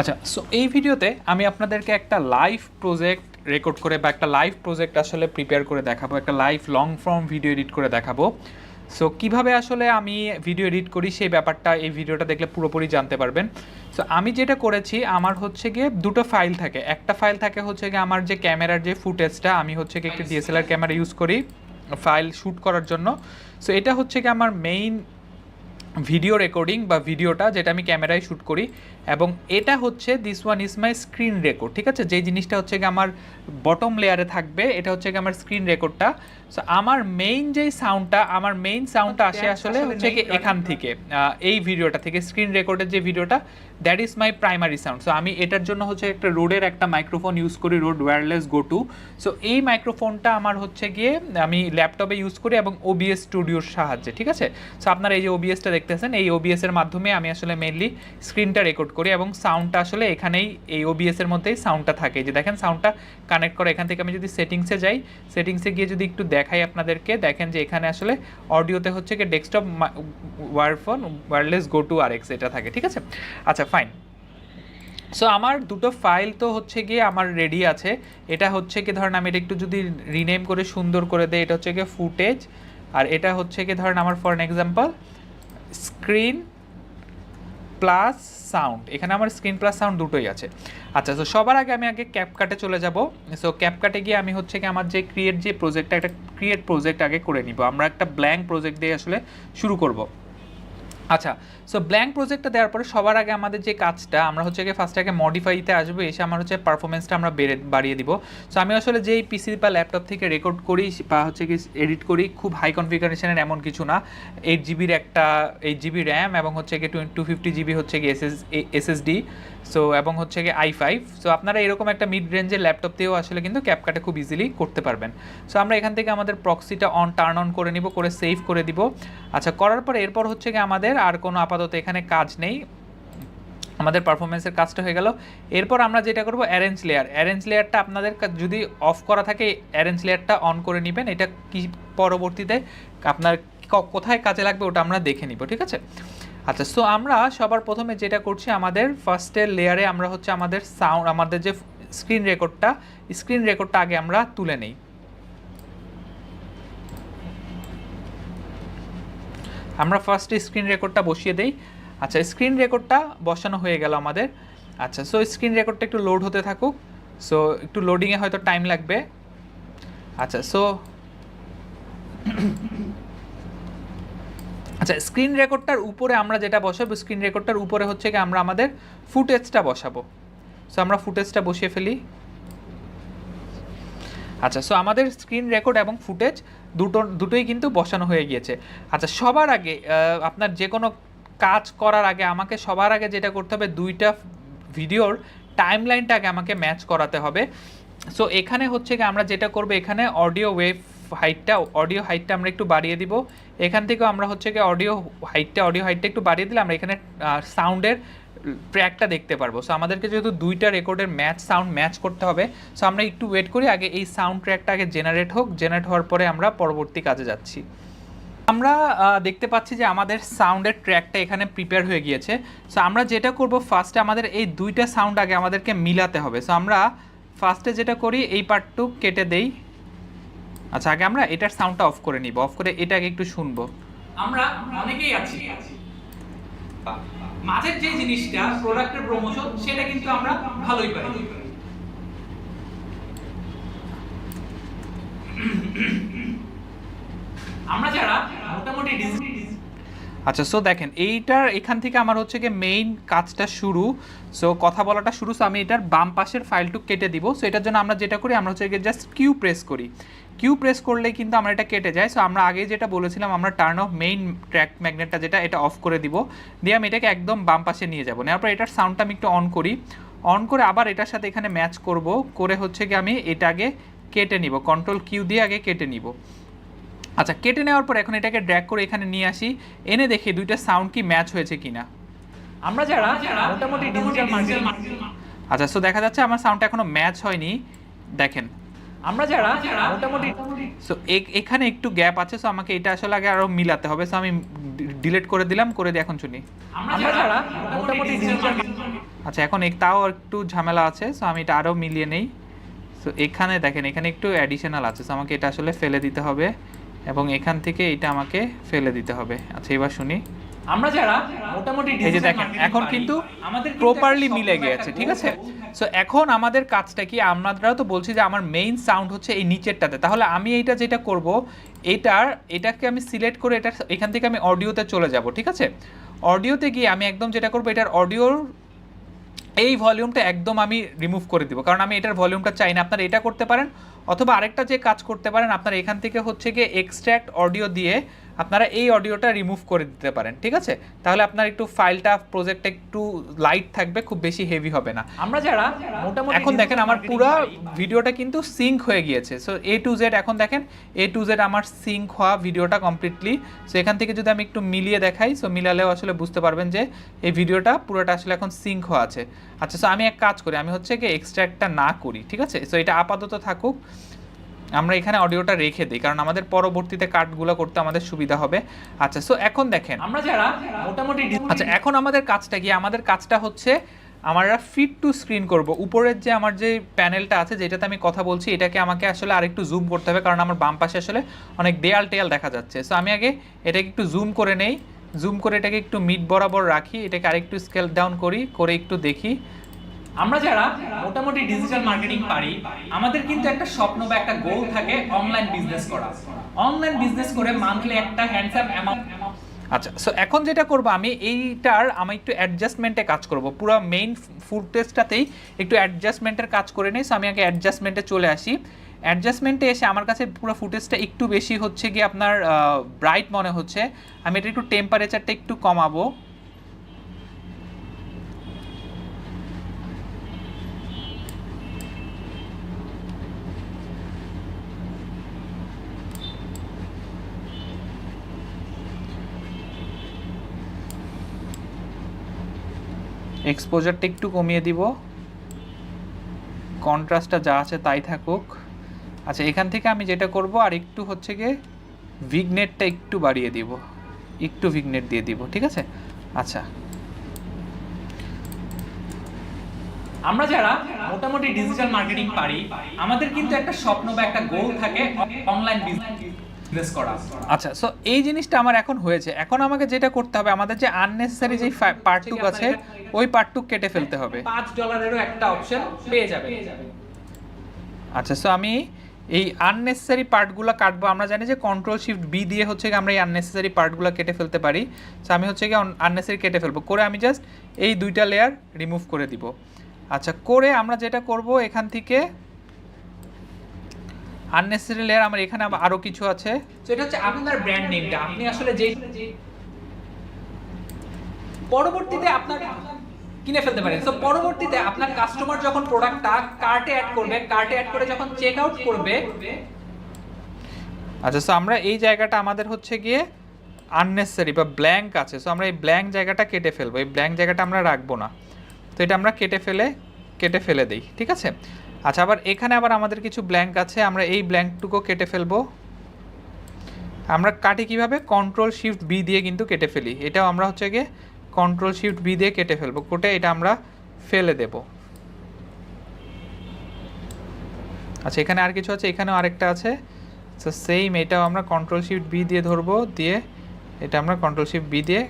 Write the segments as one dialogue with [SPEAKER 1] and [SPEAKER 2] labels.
[SPEAKER 1] আচ্ছা, সো এই ভিডিওতে আমি আপনাদেরকে একটা লাইভ প্রজেক্ট রেকর্ড করে বা একটা লাইভ প্রজেক্ট আসলে প্রিপেয়ার করে দেখাবো, একটা live long form video edit করে দেখাবো। সো কিভাবে আসলে আমি ভিডিও এডিট করি সেই ব্যাপারটা এই ভিডিওটা দেখলে পুরোপুরি জানতে পারবেন। সো আমি যেটা করেছি, আমার হচ্ছে গিয়ে দুটো ফাইল থাকে। একটা ফাইল থাকে হচ্ছে গিয়ে আমার যে ক্যামেরার যে ফুটেজটা, আমি হচ্ছে গিয়ে একটা ডিএসএলআর ক্যামেরা ইউজ করি ফাইল শ্যুট করার জন্য। সো এটা হচ্ছে গিয়ে আমার মেইন ভিডিও রেকর্ডিং বা ভিডিওটা, যেটা আমি ক্যামেরায় শ্যুট করি। এবং এটা হচ্ছে this one is my screen record, ঠিক আছে? যেই জিনিসটা হচ্ছে গিয়ে আমার বটম লেয়ারে থাকবে, এটা হচ্ছে গিয়ে আমার স্ক্রিন রেকর্ডটা। সো আমার মেইন যেই সাউন্ডটা, আমার মেইন সাউন্ডটা আসে আসলে হচ্ছে কি এখান থেকে, এই ভিডিওটা থেকে, স্ক্রিন রেকর্ডের যে ভিডিওটা, that is my primary sound. So আমি এটার জন্য হচ্ছে একটা রোডের একটা মাইক্রোফোন ইউজ করি, road wireless go two. So এই মাইক্রোফোনটা আমার হচ্ছে গিয়ে আমি ল্যাপটপে ইউজ করি এবং ওবিএস স্টুডিওর সাহায্যে, ঠিক আছে? সো আপনারা এই যে ওবিএসটা দেখতেছেন, এই ওবিএস এর মাধ্যমে আমি আসলে মেইনলি স্ক্রিনটা রেকর্ড করি এবং সাউন্ডটা আসলে এখানেই এই ওবিএস এর মধ্যেই সাউন্ডটা থাকে। যে দেখেন সাউন্ডটা কানেক্ট করে এখান থেকে। আমি যদি সেটিংসে যাই, সেটিংসে গিয়ে যদি একটু দেখাই আপনাদেরকে, দেখেন যে এখানে আসলে অডিওতে হচ্ছে কি ডেস্কটপ ওয়্যারফোন ওয়্যারলেস গো টু আরএক্স এটা থাকে, ঠিক আছে? আচ্ছা, ফাইন। সো আমার দুটো ফাইল তো হচ্ছে গিয়ে আমার রেডি আছে। এটা হচ্ছে কি, ধরেন আমি এটা একটু যদি রিনেম করে সুন্দর করে দেই, এটা হচ্ছে গিয়ে ফুটেজ, আর এটা হচ্ছে কি ধরেন আমার for an example screen plus sound. এখানে আমার স্ক্রিন প্লাস সাউন্ড দুটোই আছে। আচ্ছা, তো সবার আগে আমি ক্যাপকাটে চলে যাব। সো ক্যাপকাটে গিয়ে আমি হচ্ছে কি আমার যে ক্রিয়েট যে প্রজেক্টটা, একটা ক্রিয়েট প্রজেক্ট আগে করে নিব। আমরা একটা ব্ল্যাঙ্ক প্রজেক্ট দিয়ে আসলে শুরু করব। আচ্ছা, সো ব্ল্যাঙ্ক প্রজেক্টটা দেওয়ার পরে সবার আগে আমাদের যে কাজটা, আমরা হচ্ছে গিয়ে ফার্স্ট আগে মডিফাইতে আসবো, এসে আমার হচ্ছে পারফরমেন্সটা আমরা বাড়িয়ে দিব। সো আমি আসলে যেই পিসি বা ল্যাপটপ থেকে রেকর্ড করি বা হচ্ছে কি এডিট করি, খুব হাই কনফিগারেশনের এমন কিছু না। 8 জিবির একটা 8 জিবি র্যাম এবং হচ্ছে গিয়ে 250 জিবি হচ্ছে গিয়ে এসএসডি। সো এবং হচ্ছে গিয়ে i5। সো আপনারা এরকম একটা মিড রেঞ্জের ল্যাপটপ দিয়েও আসলে কিন্তু ক্যাপকাটে খুব ইজিলি করতে পারবেন। সো আমরা এখান থেকে আমাদের প্রক্সিটা টার্ন অন করে নিব, করে সেভ করে দিব। আচ্ছা, করার পরে এরপর হচ্ছে গিয়ে আমাদের আর কোনো আপাতত এখানে কাজ নেই, আমাদের পারফরমেন্সের কাজটা হয়ে গেল। এরপর আমরা যেটা করব, অ্যারেঞ্জ লেয়ার। অ্যারেঞ্জ লেয়ারটা আপনাদের যদি অফ করা থাকে, অ্যারেঞ্জ লেয়ারটা অন করে নেবেন। এটা কি পরবর্তীতে আপনার কোথায় কাজে লাগবে ওটা আমরা দেখে নিব, ঠিক আছে? আচ্ছা, সো আমরা সবার প্রথমে যেটা করছি, আমাদের ফার্স্টের লেয়ারে আমরা হচ্ছে আমাদের সাউন্ড, আমাদের যে স্ক্রিন রেকর্ডটা আগে আমরা তুলে নেই। আমরা ফার্স্টে স্ক্রিন রেকর্ডটা বসিয়ে দেই। আচ্ছা, স্ক্রিন রেকর্ডটা বসানো হয়ে গেল আমাদের। আচ্ছা, সো স্ক্রিন রেকর্ডটা একটু লোড হতে থাকুক। সো একটু লোডিংয়ে হয়তো টাইম লাগবে। আচ্ছা, স্ক্রিন রেকর্ডটার উপরে আমরা যেটা বসাবো, স্ক্রিন রেকর্ডটার উপরে হচ্ছে কি আমরা আমাদের ফুটেজটা বসাবো। সো আমরা ফুটেজটা বসিয়ে ফেলি। আচ্ছা, সো আমাদের স্ক্রিন রেকর্ড এবং ফুটেজ দুটোই কিন্তু বসানো হয়ে গিয়েছে। আচ্ছা, সবার আগে আপনার যে কোনো কাজ করার আগে আমাকে সবার আগে যেটা করতে হবে, দুইটা ভিডিওর টাইমলাইনটা আগে আমাকে ম্যাচ করাতে হবে। সো এখানে হচ্ছে কি আমরা যেটা করবো, এখানে অডিও হাইটটা আমরা একটু বাড়িয়ে দিব। এখান থেকেও আমরা হচ্ছে কি অডিও হাইটটা একটু বাড়িয়ে দিলে আমরা এখানে সাউন্ডের ট্র্যাকটা দেখতে পারবো। সো আমাদেরকে যেহেতু দুইটা রেকর্ডের সাউন্ড ম্যাচ করতে হবে, সো আমরা একটু ওয়েট করি, আগে এই সাউন্ড ট্র্যাকটা আগে জেনারেট হওয়ার পরে আমরা পরবর্তী কাজে যাচ্ছি। আমরা দেখতে পাচ্ছি যে আমাদের সাউন্ডের ট্র্যাকটা এখানে প্রিপেয়ার হয়ে গিয়েছে। সো আমরা যেটা করব, ফার্স্টে আমাদের এই দুইটা সাউন্ড আগে আমাদেরকে মিলাতে হবে। সো আমরা ফার্স্টে যেটা করি, এই পার্টটু কেটে দেই। আচ্ছা, আগে আমরা এটার সাউন্ডটা অফ করে নিব, অফ করে এটাকে একটু শুনবো। আমরা অনেকেই আছি মাঝের যে জিনিসটা প্রোডাক্টের প্রমোশন, সেটা কিন্তু আমরা ভালোই পারি। আমরা যারা মোটামুটি আচ্ছা, সো দেখেন এখান থেকে আমার হচ্ছে গিয়ে মেইন কাজটা শুরু। সো কথা বলাটা শুরু। সো আমি এটার বাম পাশের ফাইলটু কেটে দিব। সো এটার জন্য আমরা যেটা করি, আমরা হচ্ছে গিয়ে জাস্ট কিউ প্রেস করি। কিউ প্রেস করলেই কিন্তু আমরা এটা কেটে যায়। সো আমরা আগে যেটা বলেছিলাম, আমরা টার্ন অফ মেইন ট্র্যাক ম্যাগনেটটা যেটা, এটা অফ করে দিব, দিয়ে আমি এটাকে একদম বাম পাশে নিয়ে যাবো। নেওয়ার পর এটার সাউন্ডটা আমি একটু অন করি। অন করে আবার এটার সাথে এখানে ম্যাচ করব, করে হচ্ছে গিয়ে আমি এটা আগে কেটে নিব, কন্ট্রোল কিউ দিয়ে আগে কেটে নিব। আচ্ছা, কেটে নেওয়ার পর এখন এটাকে ড্র্যাগ করে এখানে নিয়ে আসি, এনে দেখি দুইটা সাউন্ড কি ম্যাচ হয়েছে কিনা। আমরা যারা মোটামুটি ডিজিটাল মার্কেটিং, আচ্ছা, সো দেখা যাচ্ছে আমার সাউন্ডটা এখনো ম্যাচ হয়নি। দেখেন, আমরা যারা মোটামুটি সো এখানে একটু গ্যাপ আছে, সো আমাকে এটা আসলে আগে আরো মিলাতে হবে। সো আমি ডিলিট করে দিলাম, করে দিয়ে এখন শুনি। আমরা যারা মোটামুটি ডিজিটাল, আচ্ছা এখন তাও একটু ঝামেলা আছে, সো আমি এটা আরো মিলিয়ে নেই। সো এখানে দেখেন, এখানে একটু অ্যাডিশনাল আছে, সো আমাকে এটা আসলে ফেলে দিতে হবে এবং এখান থেকে এটা আমাকে ফেলে দিতে হবে। আচ্ছা এবার শুনি। আমরা যারা মোটামুটি এই যে দেখেন এখন কিন্তু আমাদের প্রপারলি মিলে গিয়েছে, ঠিক আছে। সো এখন আমাদের কাজটা কি, আমরাও তো বলছি যে আমার মেইন সাউন্ড হচ্ছে এই নিচেরটাতে, তাহলে আমি এইটা যেটা করব, এটাকে আমি সিলেক্ট করে এটা এখান থেকে আমি অডিওতে চলে যাব, ঠিক আছে। অডিওতে গিয়ে আমি একদম যেটা করব, এটার অডিওর এই ভলিউমটা একদম আমি রিমুভ করে দিব, কারণ আমি এটার ভলিউমটা চাই না। আপনারা এটা করতে পারেন, অথবা আরেকটা যে কাজ করতে পারেন, আপনারা এখান থেকে হচ্ছে গিয়ে এক্সট্র্যাক্ট অডিও দিয়ে আপনারা এই অডিওটা রিমুভ করে দিতে পারেন, ঠিক আছে। তাহলে আপনার একটু ফাইলটা, প্রজেক্টটা একটু লাইট থাকবে, খুব বেশি হেভি হবে না। আমরা যারা মোটামুটি এখন দেখেন আমার পুরো ভিডিওটা কিন্তু সিঙ্ক হয়ে গিয়েছে। সো A to Z এখন দেখেন A to Z আমার সিঙ্ক হওয়া ভিডিওটা কমপ্লিটলি। সো এখান থেকে যদি আমি একটু মিলিয়ে দেখাই, সো মিলালেও আসলে বুঝতে পারবেন যে এই ভিডিওটা পুরোটা আসলে এখন সিঙ্ক হওয়া আছে। আচ্ছা সো আমি এক কাজ করি, আমি হচ্ছে কি এক্সট্র্যাক্টটা না করি, ঠিক আছে। সো এটা আপাতত থাকুক, আমরা এখানে অডিওটা রেখে দিই, কারণ আমাদের পরবর্তীতে কাটগুলো করতে আমাদের সুবিধা হবে। আচ্ছা সো এখন দেখেন আমরা যারা মোটামুটি, আচ্ছা এখন আমাদের কাজটা কি, আমাদের কাজটা হচ্ছে আমরা ফিট টু স্ক্রিন করব। উপরের যে আমার যে প্যানেলটা আছে, যেটাতে আমি কথা বলছি, এটাকে আমাকে আসলে আরেকটু জুম করতে হবে, কারণ আমার বাম পাশে আসলে অনেক দেয়াল টেয়াল দেখা যাচ্ছে। সো আমি আগে এটাকে একটু জুম করে নেই, জুম করে এটাকে একটু মিড বরাবর রাখি, এটাকে আরেকটু স্কেল ডাউন করি, করে একটু দেখি। আমরা যারা মোটামুটি ডিজিটাল মার্কেটিং পারি, আমাদের কিন্তু একটা স্বপ্ন বা একটা গোল থাকে অনলাইন বিজনেস করা। অনলাইন বিজনেস করে মান্থলি একটা হ্যান্ডসাম অ্যামাউন্ট। আচ্ছা সো এখন যেটা করব, আমি আমি একটু অ্যাডজাস্টমেন্টে কাজ করব, পুরো মেইন ফুটেজটাতেই একটু অ্যাডজাস্টমেন্টের কাজ করে নিই। সো আমি আগে অ্যাডজাস্টমেন্টে চলে আসি। অ্যাডজাস্টমেন্টে এসে আমার কাছে পুরো ফুটেজটা একটু বেশি হচ্ছে গিয়ে আপনার ব্রাইট মনে হচ্ছে, আমি এটা একটু টেম্পারেচারটা একটু কমাবো। এক্সপোজারটা একটু কমিয়ে দিব, কন্ট্রাস্টটা যা আছে তাই থাকুক। আচ্ছা এখান থেকে আমি যেটা করব, আর একটু হচ্ছে গিয়ে ভিগনেটটা একটু বাড়িয়ে দিব, একটু ভিগনেট দিয়ে দিব, ঠিক আছে। আচ্ছা আমরা যারা মোটামুটি ডিজিটাল মার্কেটিং পারি, আমাদের কিন্তু একটা স্বপ্ন বা একটা গোল থাকে অনলাইন বিজনেস করা। আচ্ছা সো এই জিনিসটা আমার এখন হয়েছে, এখন আমাকে যেটা করতে হবে, আমাদের যে আননেসেসারি যে পার্টটুক আছে, ওই পার্টটুক কেটে ফেলতে হবে। $5 একটা অপশন পেয়ে যাবে। আচ্ছা সো আমি এই আননেসেসারি পার্টগুলো কাটবো। আমরা জানি যে Ctrl+Shift+B দিয়ে হচ্ছে আমরা এই আননেসেসারি পার্টগুলো কেটে ফেলতে পারি। সো আমি হচ্ছে কি আননেসেসারি কেটে ফেলবো, করে আমি জাস্ট এই দুইটা লেয়ার রিমুভ করে দিব। আচ্ছা করে আমরা যেটা করব, এখান থেকে আননেসেসারি লেয়ার আমার এখানে আরো কিছু আছে। তো এটা হচ্ছে আপনার ব্র্যান্ড নেমটা, আপনি আসলে যে পরবর্তীতে আপনার কিনে ফেলতে পারেন। সো পরবর্তীতে আপনার কাস্টমার যখন প্রোডাক্টটা কার্টে অ্যাড করবে, কার্টে অ্যাড করে যখন চেক আউট করবে, আচ্ছা সো আমরা এই জায়গাটা আমাদের হচ্ছে গিয়ে আননেসেসারি বা ব্ল্যাঙ্ক আছে, সো আমরা এই ব্ল্যাঙ্ক জায়গাটা কেটে ফেলবো, এই ব্ল্যাঙ্ক জায়গাটা আমরা রাখবো না। তো এটা আমরা কেটে ফেলে দিই, ঠিক আছে। আচ্ছা আবার এখানে আবার আমাদের কিছু ব্ল্যাঙ্ক আছে, আমরা এই ব্ল্যাঙ্কটুকু কেটে ফেলবো। আমরা কাটি কিভাবে, Ctrl+Shift+B দিয়ে কিন্তু কেটে ফেলি। এটাও আমরা হচ্ছে গিয়ে Ctrl+Shift+B দিয়ে কেটে ফেলবো, কেটে এটা আমরা ফেলে দেব। আচ্ছা এখানে আর কিছু আছে, এখানেও আরেকটা আছে, সো সেম এটাও আমরা Ctrl+Shift+B দিয়ে ধরবো, দিয়ে এটা আমরা Ctrl+Shift+B দিয়ে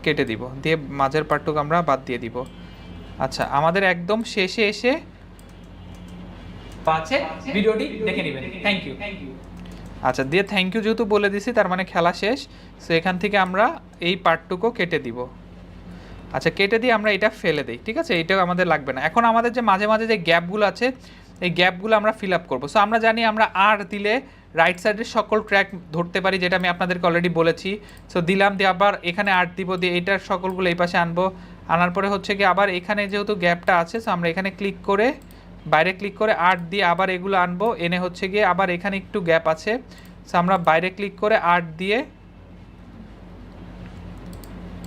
[SPEAKER 1] কেটে দিব, দিয়ে মাঝের পার্টটুকু আমরা বাদ দিয়ে দিব। আচ্ছা আমাদের একদম শেষে এসে আছে, ভিডিওটি দেখে নেবেন। Thank you. আচ্ছা দিয়ে থ্যাংক ইউ যেহেতু বলে দিছি, তার মানে খেলা শেষ। সো এখান থেকে আমরা এই পার্টটুকু কেটে দিব। আচ্ছা কেটে দিয়ে আমরা এটা ফেলে দিই, ঠিক আছে, এটাও আমাদের লাগবে না। এখন আমাদের যে মাঝে মাঝে যে গ্যাপগুলো আছে, এই গ্যাপগুলো আমরা ফিল আপ করবো। সো আমরা জানি আমরা আর দিলে রাইট সাইডের সকল ট্র্যাক ধরতে পারি, যেটা আমি আপনাদেরকে অলরেডি বলেছি। সো দিলাম, দিয়ে আবার এখানে আর দিব, দিয়ে এটার সকলগুলো এই পাশে আনবো, আনার পরে হচ্ছে কি আবার এখানে যেহেতু গ্যাপটা আছে, সো আমরা এখানে ক্লিক করে, বাইরে ক্লিক করে আর্ট দিয়ে আবার এগুলো আনবো, এনে হচ্ছে গিয়ে আবার এখানে একটু গ্যাপ আছে, সো আমরা বাইরে ক্লিক করে আর্ট দিয়ে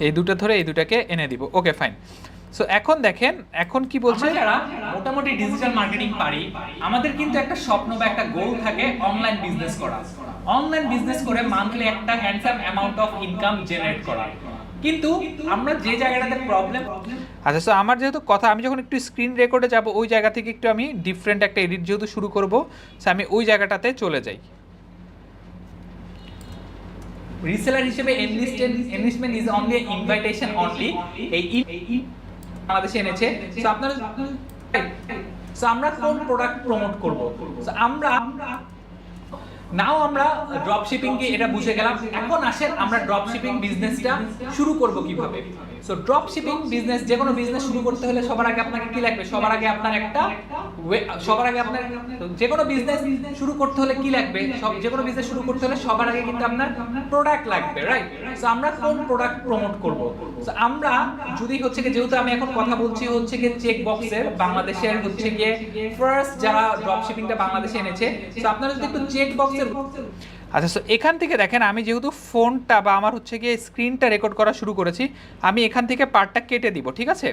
[SPEAKER 1] এই দুটো ধরে এই দুটাকে এনে দিব। Okay fine. সো এখন দেখেন এখন কি বলছে, যারা মোটামুটি ডিজিটাল মার্কেটিং পারি আমাদের কিন্তু একটা স্বপ্ন বা একটা গোল থাকে অনলাইন বিজনেস করা, অনলাইন বিজনেস করে মান্থলি একটা handsome amount of income generate করা। কিন্তু আমরা যে জায়গাটাতে প্রবলেম, আচ্ছা সো আমার যেহেতু কথা, আমি যখন একটু স্ক্রিন রেকর্ডে যাব ওই জায়গা থেকে একটু আমি ডিফারেন্ট একটা এডিট যেহেতু শুরু করব, সো আমি ওই জায়গাটাতে চলে যাই। রিসেলার হিসেবে enlistment is only invitation only, এই বাংলাদেশে এনেছে। সো আপনারা সো আমরা কোন প্রোডাক্ট প্রমোট করব, সো আমরা ড্রপ শিপিং কে এটা বুঝে গেলাম। এখন আসেন আমরা ড্রপ শিপিং বিজনেসটা শুরু করব কিভাবে। সো ড্রপ শিপিং বিজনেস, যে কোনো বিজনেস শুরু করতে হলে সবার আগে আপনাকে কি লাগবে, সবার আগে আপনার যে কোনো বিজনেস শুরু করতে হলে কি লাগবে, যে কোনো বিজনেস শুরু করতে হলে সবার আগে কিন্তু আপনার প্রোডাক্ট লাগবে, রাইট? সো আমরা কোন প্রোডাক্ট প্রমোট করব, সো আমরা যদি হচ্ছে কি, যেহেতু আমি এখন কথা বলছি হচ্ছে কি চেক বক্সের, বাংলাদেশের হচ্ছে গিয়ে ফার্স্ট যারা ড্রপ শিপিংটা বাংলাদেশে এনেছে, সো আপনারা যদি একটু চেক বক্সের, আচ্ছা সো এখান থেকে দেখেন আমি যেহেতু ফোনটা বা আমার হচ্ছে গিয়ে স্ক্রিনটা রেকর্ড করা শুরু করেছি, আমি এখান থেকে পার্টটা কেটে দিব, ঠিক আছে?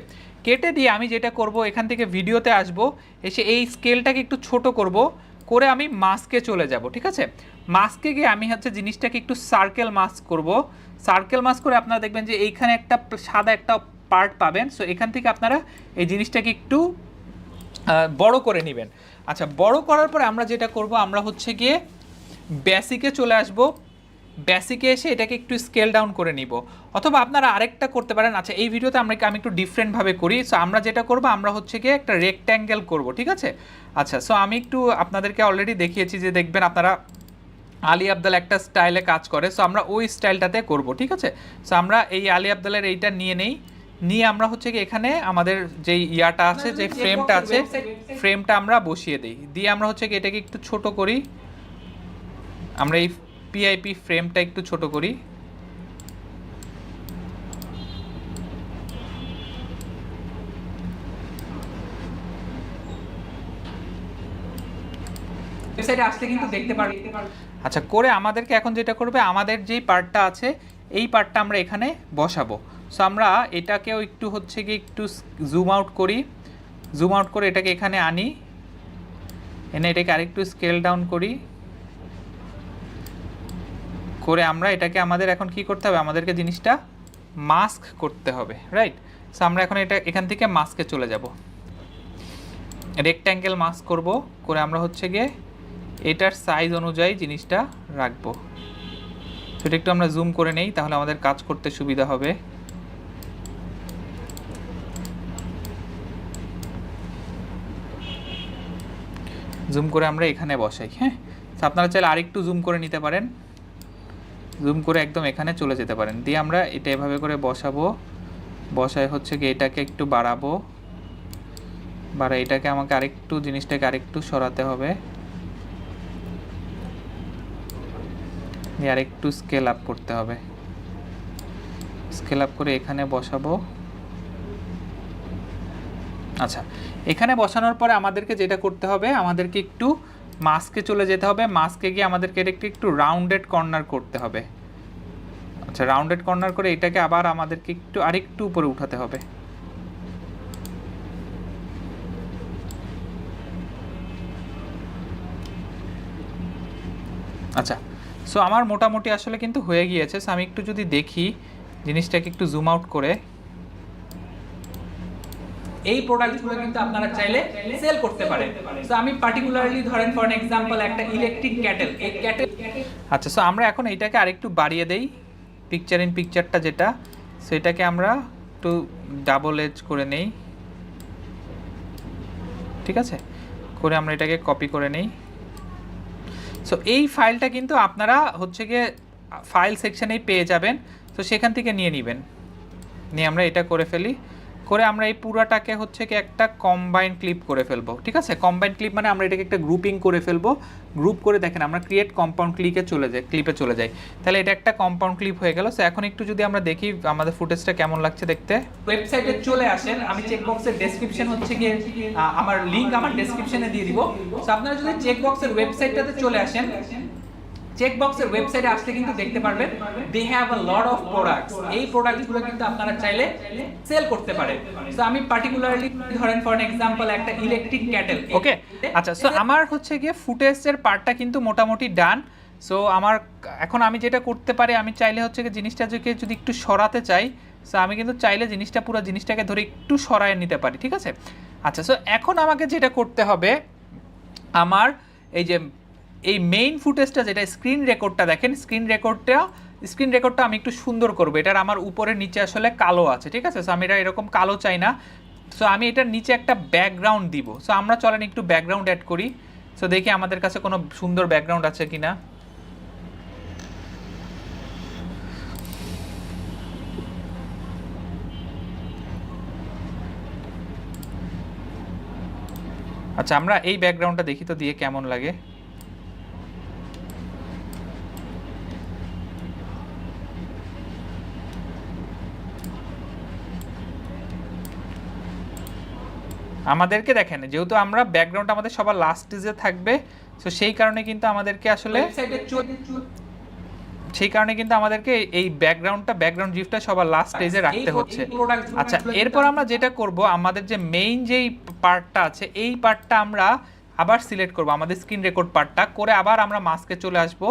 [SPEAKER 1] কেটে দিয়ে আমি যেটা করব, এখান থেকে ভিডিওতে আসব, এসে এই স্কেলটাকে একটু ছোট করব, করে আমি মাস্কে চলে যাব, ঠিক আছে? মাস্কে গিয়ে আমি হচ্ছে জিনিসটাকে একটু সার্কেল মাস্ক করব। সার্কেল মাস্ক করে আপনারা দেখবেন যে এইখানে একটা সাদা একটা পার্ট পাবেন। সো এখান থেকে আপনারা এই জিনিসটাকে একটু বড় করে নেবেন। আচ্ছা বড় করার পরে আমরা যেটা করব, আমরা হচ্ছে গিয়ে বেসিকে চলে আসব, বেসিকে এসে এটাকে একটু স্কেল ডাউন করে নিব, অথবা আপনারা আরেকটা করতে পারেন। আচ্ছা এই ভিডিওতে আমি একটু ডিফারেন্টভাবে করি। সো আমরা যেটা করব, আমরা হচ্ছে গিয়ে একটা রেক্ট্যাঙ্গেল করব, ঠিক আছে? আচ্ছা সো আমি একটু আপনাদেরকে অলরেডি দেখিয়েছি যে দেখবেন আপনারা আলী আবদাল একটা স্টাইলে কাজ করে, সো আমরা ওই স্টাইলটাতে করব, ঠিক আছে? সো আমরা এই আলী আবদালের এইটা নিয়ে নেই, নিয়ে আমরা হচ্ছে কি এখানে আমাদের যেই ইয়াটা আছে, যে ফ্রেমটা আছে, ফ্রেমটা আমরা বসিয়ে দিই, দিয়ে আমরা হচ্ছে কি এটাকে একটু ছোট করি, আমরা এই পিআইপি ফ্রেমটা একটু ছোট করি, ওয়েবসাইটে আসলে কিন্তু দেখতে পারবেন। আচ্ছা করে আমাদেরকে এখন যেটা করবে, আমাদের যেই পার্টটা আছে এই পার্টটা আমরা এখানে বসাবো। সো আমরা এটাকেও একটু হচ্ছে কি একটু জুম আউট করি, জুম আউট করে এটাকে এখানে আনি, এনে এটাকে আরেকটু স্কেল ডাউন করি, করে আমরা এটাকে আমাদের এখন কি করতে হবে, আমাদেরকে জিনিসটা মাস্ক করতে হবে, রাইট? সো আমরা এখন এটা এখান থেকে মাস্কে চলে যাব, রেক্ট্যাঙ্গেল মাস্ক করব, করে আমরা হচ্ছে গিয়ে এটার সাইজ অনুযায়ী জিনিসটা রাখবো। সেটা একটু আমরা জুম করে নেই, তাহলে আমাদের কাজ করতে সুবিধা হবে। জুম করে আমরা এখানে বসাই, হ্যাঁ? আপনারা চাইলে আরেকটু জুম করে নিতে পারেন, জুম করে একদম এখানে চলে যেতে পারেন, দিয়ে আমরা এটা এভাবে করে বসাবো, বসায় হচ্ছে কি এটাকে একটু বাড়াবো, বাড়া এটাকে আমাকে আরেকটু জিনিসটাকে আরেকটু সরাতে হবে, আর একটু স্কেল আপ করতে হবে, স্কেল আপ করে এখানে বসাবো। আচ্ছা এখানে বসানোর পরে আমাদেরকে যেটা করতে হবে, আমাদেরকে একটু মাস্কে চলে যেতে হবে, মাস্কে গিয়ে আমাদেরকে এটা একটু রাউন্ডেড কর্নার করতে হবে। আচ্ছা রাউন্ডেড কর্নার করে এটাকে আবার আমাদেরকে একটু আরেকটু উপরে উঠাতে হবে। আচ্ছা সো আমার মোটামুটি আসলে কিন্তু হয়ে গিয়েছে। সো আমি একটু যদি দেখি জিনিসটাকে একটু জুম আউট করে, এই প্রোডাক্টগুলো কিন্তু আপনারা চাইলে সেল করতে পারেন। সো আমি পার্টিকুলারলি ধরেন ফর এক্সাম্পল একটা ইলেকট্রিক ক্যাটেল, এই ক্যাটেল, আচ্ছা সো আমরা এখন এইটাকে আরেকটু বাড়িয়ে দেই, পিকচার ইন পিকচারটা যেটা, সেটাকে আমরা একটু ডাবল এজ করে নেই, ঠিক আছে? করে আমরা এটাকে কপি করে নেই। সো এই ফাইলটা কিন্তু আপনারা হচ্ছে গিয়ে ফাইল সেকশনেই পেয়ে যাবেন, তো সেখান থেকে নিয়ে নেবেন, নিয়ে আমরা এটা করে ফেলি, করে আমরা এই পুরাটাকে হচ্ছে কি একটা কম্বাইন ক্লিপ করে ফেলবো, ঠিক আছে? কম্বাইন ক্লিপ মানে আমরা এটাকে একটা গ্রুপিং করে ফেলবো, গ্রুপ করে দেখেন আমরা ক্রিয়েট কম্পাউন্ড ক্লিপে চলে যাই, তাহলে এটা একটা কম্পাউন্ড ক্লিপ হয়ে গেল। সো এখন একটু যদি আমরা দেখি আমাদের ফুটেজটা কেমন লাগছে দেখতে, ওয়েবসাইটে চলে আসেন, আমি চেকবক্সের ডেসক্রিপশন হচ্ছে গিয়ে আমার লিংক আমার ডেসক্রিপশনে দিয়ে দিব। সো আপনারা যদি চেকবক্সের ওয়েবসাইটটাতে চলে আসেন, চেকবক্সের ওয়েবসাইটে আসলে কিন্তু দেখতে পারবেন they have a lot of products. এই প্রোডাক্টগুলো কিন্তু আপনারা চাইলে সেল করতে পারেন। সো আমি পার্টিকুলারলি ধরেন ফর এক্সাম্পল একটা ইলেকট্রিক ক্যাটেল, ওকে। আচ্ছা, সো আমার হচ্ছে গিয়ে ফুটেজের পার্টটা কিন্তু মোটামুটি ডান। সো আমার এখন আমি যেটা করতে পারি, আমি চাইলে হচ্ছে কি জিনিসটা যদি একটু সরাতে চাই, সো আমি কিন্তু চাইলে জিনিসটা পুরো জিনিসটাকে ধরে একটু সরায় নিতে পারি, ঠিক আছে। আচ্ছা, সো এখন আমাকে যেটা করতে হবে, আমার এই যে এই মেইন ফুটেজটা যেটা স্ক্রিন রেকর্ডটা দেখেন, স্ক্রিন রেকর্ডটা আমি একটু সুন্দর করবো। এটার আমার উপরে নিচে আসলে কালো আছে, ঠিক আছে। সো আমি এটা এরকম কালো চাই না। সো আমি এটার নিচে একটা ব্যাকগ্রাউন্ড দিব। সো আমরা চলেন একটু ব্যাকগ্রাউন্ড অ্যাড করি। সো দেখি আমাদের কাছে কোনো সুন্দর ব্যাকগ্রাউন্ড আছে কিনা। আচ্ছা, আমরা এই ব্যাকগ্রাউন্ডটা দেখি তো দিয়ে কেমন লাগে। আমাদেরকে দেখেন, যেহেতু আমরা ব্যাকগ্রাউন্ড আমাদের সবার লাস্ট স্টেজে থাকবে, সো সেই কারণে কিন্তু আমাদেরকে আসলে এই ব্যাকগ্রাউন্ড জিফটা সবার লাস্ট স্টেজে রাখতে হচ্ছে। আচ্ছা, এরপর আমরা যেটা করব, আমাদের যে মেইন যেই পার্টটা আছে, এই পার্টটা আমরা আবার সিলেক্ট করব, আমাদের স্ক্রিন রেকর্ড পার্টটা করে আবার আমরা মাস্কে চলে আসব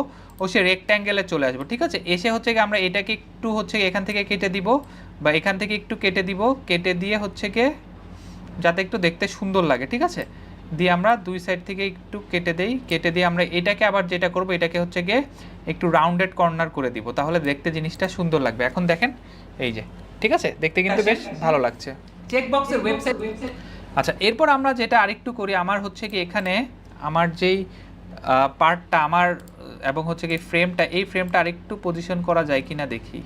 [SPEAKER 1] ও সে রেক্ট্যাঙ্গেলে চলে আসবো, ঠিক আছে। এসে হচ্ছে কি আমরা এটাকে একটু হচ্ছে এখান থেকে কেটে দিব, বা এখান থেকে একটু কেটে দিব, কেটে দিয়ে হচ্ছে কি যাতে একটু দেখতে সুন্দর লাগে, ঠিক আছে। দিয়ে আমরা দুই সাইড থেকে একটু কেটে দিয়ে আমরা এটাকে আবার যেটা করব, এটাকে হচ্ছে গিয়ে একটু রাউন্ডেড কর্নার করে দিব, তাহলে দেখতে জিনিসটা সুন্দর লাগবে। এখন দেখেন এই যে, ঠিক আছে, দেখতে কিন্তু বেশ ভালো লাগছে। চেকবক্সের ওয়েবসাইট। আচ্ছা, এরপর আমরা যেটা আরেকটু করি, আমার হচ্ছে কি এখানে আমার যেই পার্টটা আমার এবং হচ্ছে কি ফ্রেমটা, এই ফ্রেমটা আরেকটু পজিশন করা যায় কিনা দেখি।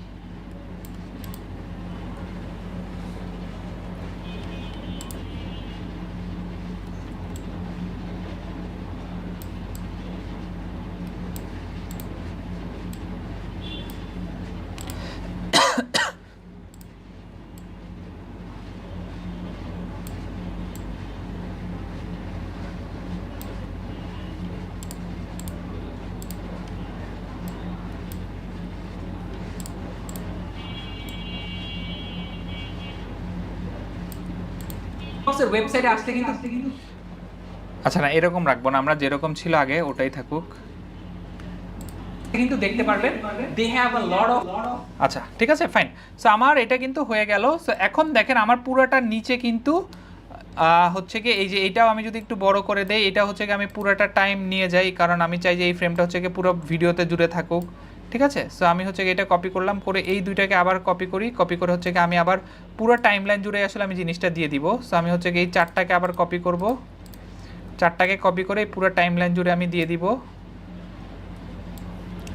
[SPEAKER 1] ওয়েবসাইটে আসলে কিন্তু আচ্ছা না, এরকম রাখবো না, আমরা যেরকম ছিল আগে ওটাই থাকুক, কিন্তু দেখতে পারবেন they have a lot of. আচ্ছা, ঠিক আছে, ফাইন। সো আমার এটা কিন্তু হয়ে গেল। সো এখন দেখেন আমার পুরোটা নিচে কিন্তু হচ্ছে কি এই যে এটাও আমি যদি একটু বড় করে দেই, এটা হচ্ছে কি আমি পুরোটা টাইম নিয়ে যাই, কারণ আমি চাই যে এই ফ্রেমটা হচ্ছে কি পুরো ভিডিওতে জুড়ে থাকুক, ঠিক আছে। সো আমি হচ্ছে কি এটা কপি করলাম, করে এই দুইটাকে আবার কপি করে হচ্ছে কি আমি আবার পুরো টাইমলাইন জুড়ে আসলে আমি জিনিসটা দিয়ে দিব। সো আমি হচ্ছে কি এই চারটাকে আবার কপি করব, চারটাকে কপি করে পুরো টাইমলাইন জুড়ে আমি দিয়ে দিব,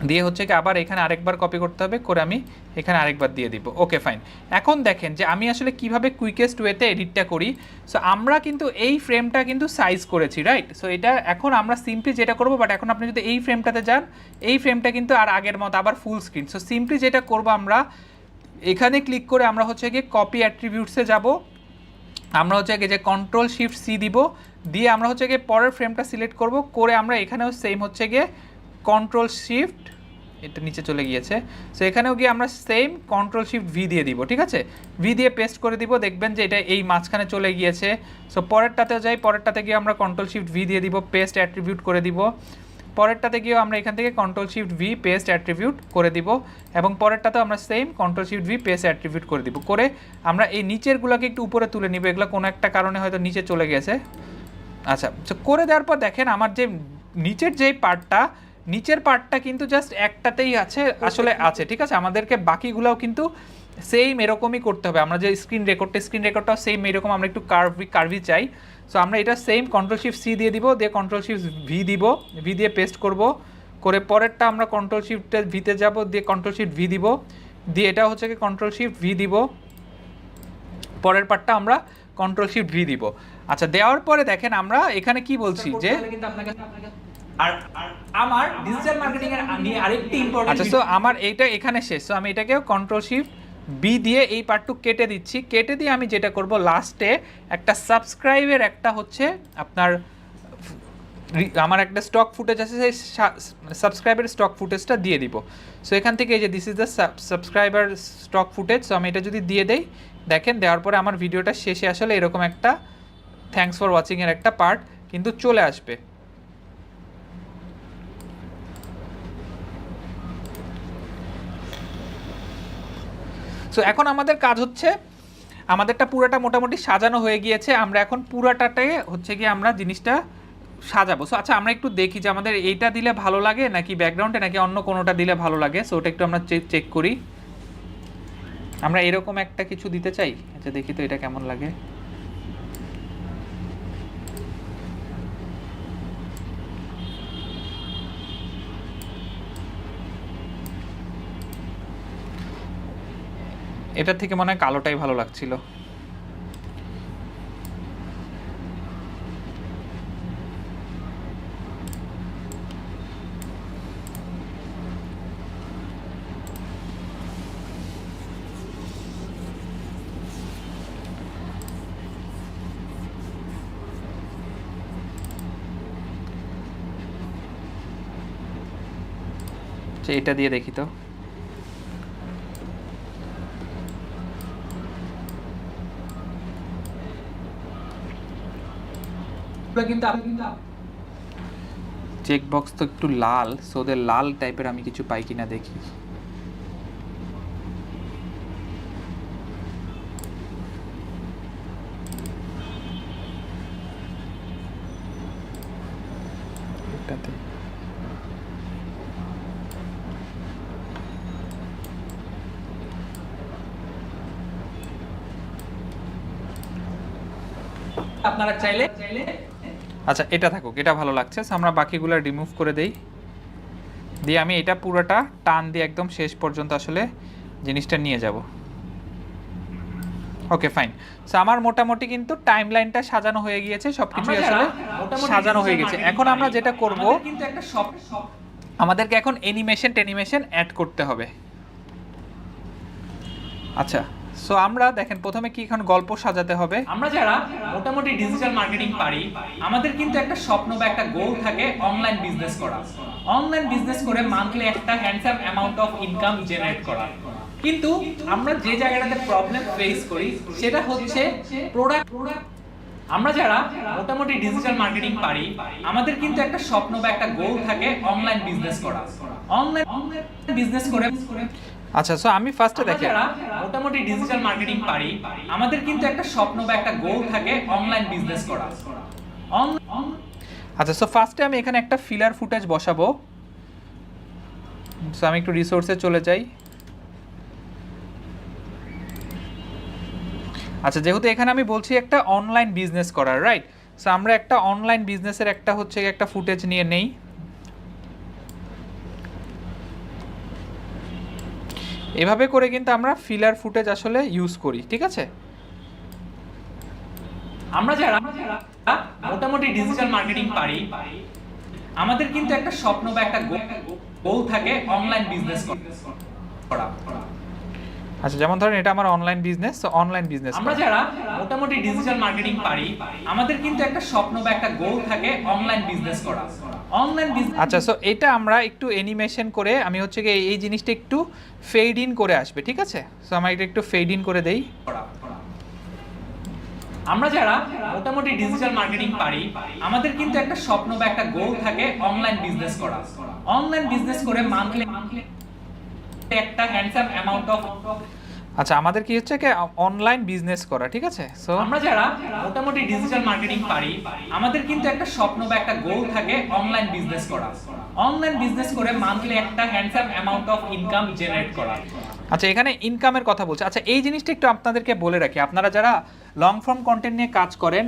[SPEAKER 1] দিয়ে হচ্ছে কি আবার এখানে আরেকবার কপি করতে হবে, করে আমি এখানে আরেকবার দিয়ে দিব। ওকে, ফাইন। এখন দেখেন যে আমি আসলে কিভাবে কুইকেস্ট ওয়েতে এডিটটা করি। সো আমরা কিন্তু এই ফ্রেমটা কিন্তু সাইজ করেছি, রাইট। সো এটা এখন আমরা সিম্পলি যেটা করব, বাট এখন আপনি যদি এই ফ্রেমটাতে যান, এই ফ্রেমটা কিন্তু আর আগের মতো আবার ফুল স্ক্রিন। সো সিম্পলি যেটা করব, আমরা এখানে ক্লিক করে আমরা হচ্ছে গিয়ে কপি অ্যাট্রিবিউটসে যাব, আমরা হচ্ছে গিয়ে যে Ctrl+Shift+C দিব, দিয়ে আমরা হচ্ছে গিয়ে পরের ফ্রেমটা সিলেক্ট করব, করে আমরা এখানেও সেম হচ্ছে গিয়ে Ctrl+Shift, এটা নিচে চলে গিয়েছে। সো এখানেও গিয়ে আমরা সেম Ctrl+Shift+V দিয়ে দিব, ঠিক আছে। ভি দিয়ে পেস্ট করে দিব, দেখবেন যে এটা এই মাঝখানে চলে গিয়েছে। সো পরেরটাতেও যাই, পরেরটাতে গিয়ে আমরা Ctrl+Shift+V দিয়ে দিব, পেস্ট অ্যাট্রিবিউট করে দিব। পরেরটাতে গিয়েও আমরা এখান থেকে Ctrl+Shift+V পেস্ট অ্যাট্রিবিউট করে দিব, এবং পরেরটাতেও আমরা সেম Ctrl+Shift+V পেস্ট অ্যাট্রিবিউট করে দিব, করে আমরা এই নিচেরগুলোকে একটু উপরে তুলে নিব, এগুলো কোনো একটা কারণে হয়তো নিচে চলে গেছে। আচ্ছা, তো করে দেওয়ার পর দেখেন আমার যে নিচের যেই পার্টটা, নিচের পার্টটা কিন্তু জাস্ট একটাতেই আছে, আসলে আছে, ঠিক আছে। আমাদেরকে বাকিগুলোও কিন্তু সেম এরকমই করতে হবে। আমরা যে স্ক্রিন রেকর্ডটাও সেম এরকম, আমরা একটু কার্ভি চাই। সো আমরা এটা সেম Ctrl+Shift+C দিয়ে দিব, দিয়ে Ctrl+Shift+V দিব, ভি দিয়ে পেস্ট করব, করে পরেরটা আমরা Ctrl+Shift+Vতে যাব, দিয়ে Ctrl+Shift+V দিব, দিয়ে এটা হচ্ছে কি Ctrl+Shift+V দিব, পরের পার্টটা আমরা Ctrl+Shift+V দিব। আচ্ছা, দেওয়ার পরে দেখেন আমরা এখানে কি বলছি যে আর আমার ডিজিটাল মার্কেটিং এর নিয়ে আরেকটি ইম্পর্টেন্ট। আচ্ছা, সো আমার এইটা এখানে শেষ। সো আমি এটাকেও Ctrl+Shift+B দিয়ে এই পার্টটুকু কেটে দিচ্ছি, কেটে দিয়ে আমি যেটা করব, লাস্টে একটা সাবস্ক্রাইবের একটা হচ্ছে আপনার আমার একটা স্টক ফুটেজ আছে, সেই সাবস্ক্রাইবার স্টক ফুটেজটা দিয়ে দিব। সো এখান থেকে এই যে this is the subscriber stock footage. So আমি এটা যদি দিয়ে দেই, দেখেন দেওয়ার পরে আমার ভিডিওটা শেষে আসলে এরকম একটা থ্যাঙ্কস ফর ওয়াচিংয়ের একটা পার্ট কিন্তু চলে আসবে। সো এখন আমাদের কাজ হচ্ছে, আমাদেরটা পুরাটা মোটামুটি সাজানো হয়ে গিয়েছে, আমরা এখন পুরাটাতে হচ্ছে কি আমরা জিনিসটা সাজাবো। সো আচ্ছা আমরা একটু দেখি যে আমাদের এইটা দিলে ভালো লাগে নাকি ব্যাকগ্রাউন্ডে, নাকি অন্য কোনোটা দিলে ভালো লাগে। সো ওটা একটু আমরা চেক করি। আমরা এরকম একটা কিছু দিতে চাই। আচ্ছা দেখি তো এটা কেমন লাগে। এটার থেকে মনে হয় কালোটাই ভালো লাগছিল। এটা দিয়ে দেখি তো। চেক বক্স তো একটু লাল, সো ওদের লাল টাইপের আমি কিছু পাই কিনা দেখি। এটাতে আপনারা চাইলে আচ্ছা এটা থাকুক, এটা ভালো লাগছে। আমরা বাকিগুলো রিমুভ করে দেই, দিয়ে আমি এটা পুরোটা টান দিয়ে একদম শেষ পর্যন্ত আসলে জিনিসটা নিয়ে যাব। Okay fine. সো আমার মোটামুটি কিন্তু টাইম লাইনটা সাজানো হয়ে গিয়েছে, সবকিছুই আসলে সাজানো হয়ে গেছে। এখন আমরা যেটা করব, আমাদেরকে এখন অ্যানিমেশন অ্যাড করতে হবে। আচ্ছা সো আমরা দেখেন প্রথমে কি এখন গল্প সাজাতে হবে। আমরা যারা মোটামুটি ডিজিটাল মার্কেটিং পারি, আমাদের কিন্তু একটা স্বপ্ন বা একটা গোল থাকে অনলাইন বিজনেস করা। অনলাইন বিজনেস করে মান্থলি একটা handsome amount of income generate করা। কিন্তু আমরা যে জায়গাটাতে প্রবলেম ফেস করি সেটা হচ্ছে প্রোডাক্ট। আমরা যারা মোটামুটি ডিজিটাল মার্কেটিং পারি, আমাদের কিন্তু একটা স্বপ্ন বা একটা গোল থাকে অনলাইন বিজনেস করা। অনলাইন বিজনেস করে আচ্ছা সো আমি ফার্স্টে দেখি মোটামুটি ডিজিটাল মার্কেটিং পারি, আমাদের কিন্তু একটা স্বপ্ন বা একটা গোল থাকে অনলাইন বিজনেস করা। আচ্ছা সো ফার্স্টে আমি এখানে একটা ফিলার ফুটেজ বসাবো। সো আমি একটু রিসোর্সে চলে যাই। আচ্ছা যেহেতু এখানে আমি বলছি একটা অনলাইন বিজনেস করার, রাইট? সো আমরা একটা অনলাইন বিজনেসের একটা হচ্ছে একটা ফুটেজ নিয়ে নেই। এভাবে করে কিন্তু আমরা ফিলার ফুটেজ আসলে ইউজ করি, ঠিক আছে? আমরা যারা মোটামুটি ডিজিটাল মার্কেটিং পারি, আমাদের কিন্তু একটা স্বপ্ন বা একটা গোল থাকে অনলাইন বিজনেস করা। আচ্ছা যেমন ধরেন এটা আমার online business, so online business আমরা যারা মোটামুটি ডিজিটাল মার্কেটিং পারি, আমাদের কিন্তু একটা স্বপ্ন বা একটা গোল থাকে অনলাইন বিজনেস করা। অনলাইন বিজনেস আচ্ছা সো এটা আমরা একটু অ্যানিমেশন করে আমি হচ্ছে কি এই জিনিসটা একটু ফেড ইন করে আসবে, ঠিক আছে? সো আমরা এটা একটু ফেড ইন করে দেই। আমরা যারা মোটামুটি ডিজিটাল মার্কেটিং পারি, আমাদের কিন্তু একটা স্বপ্ন বা একটা গোল থাকে অনলাইন বিজনেস করা। অনলাইন বিজনেস করে মান্থলি একটা হ্যান্ডসাম অ্যামাউন্ট অফ আচ্ছা আমাদের কি হচ্ছে কি অনলাইন বিজনেস করা, ঠিক আছে? সো আমরা যারা মোটামুটি ডিজিটাল মার্কেটিং পারি, আমাদের কিন্তু একটা স্বপ্ন বা একটা গোল থাকে অনলাইন বিজনেস করা। অনলাইন বিজনেস করে মান্থলি একটা handsome amount of income generate করা। আচ্ছা এখানে ইনকামের কথা বলছে। আচ্ছা এই জিনিসটা একটু আপনাদেরকে বলে রাখি, আপনারা যারা লং ফর্ম কন্টেন্ট নিয়ে কাজ করেন